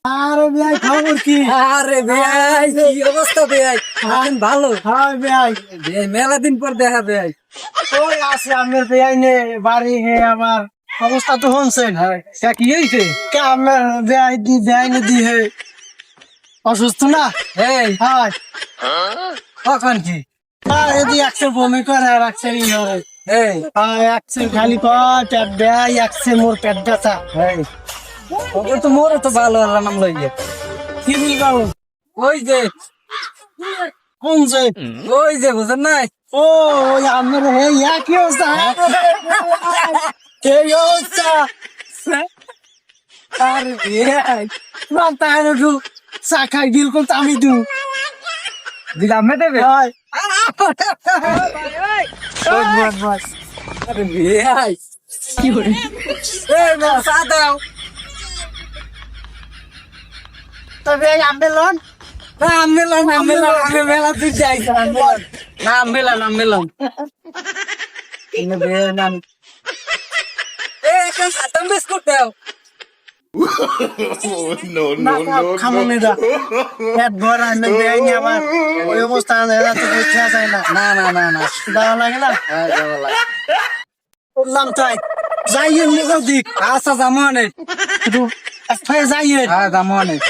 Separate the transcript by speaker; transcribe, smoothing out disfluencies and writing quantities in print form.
Speaker 1: আরে ভাই খবর কি?
Speaker 2: আরে ভাই কি অবস্থা ভাই? ভালো।
Speaker 1: হ্যাঁ ভাই,
Speaker 2: ভাই মেলা দিন পর দেখা ভাই।
Speaker 1: ওই আছে আমার ভাই নে বাড়ি হে আমার অবস্থা তো শুনছেন।
Speaker 2: তা কি হয়েছে?
Speaker 1: কে আমার ভাই নে দি হে অসুস্থ না।
Speaker 2: এই
Speaker 1: হ্যাঁ
Speaker 2: কখন কি?
Speaker 1: এদি একশো বমি করে আর একশো ই করে।
Speaker 2: এই
Speaker 1: একশো খালি কয় পেট দেয়, একশো মোর পেট ব্যথা।
Speaker 2: এই ওকে তো মোর তো ভালো আল্লাহ নাম লইয়ে।
Speaker 1: কি বলবো?
Speaker 2: ওই যে
Speaker 1: শুনছে
Speaker 2: ওই যে বুঝেন নাই?
Speaker 1: ও ওই আমার হে কি অবস্থা? এই অবস্থা
Speaker 2: আরে ভাই
Speaker 1: তোমার তাই একটু চা খাই দিল করতে আমি দু
Speaker 2: দিলাম না দেবে?
Speaker 1: হয়
Speaker 2: আরে ভাই কি করে? এই না চা দাও।
Speaker 1: তবে আমি লোন
Speaker 2: নাম মেলা তুই যাই নাম মেলাম নাম এখন খাতাম বিস্কুট দাও।
Speaker 1: খামনে দা পেট ভরা আমি দেয়নি আমার ওই অবস্থা এরা তো বুঝতে যায় না
Speaker 2: না
Speaker 1: দেওয়া লাগে না বললাম তাই যাইয়েন মুখ দিক
Speaker 2: আচ্ছা জামো অনেক
Speaker 1: একটু যাইয়েন
Speaker 2: জামো অনেক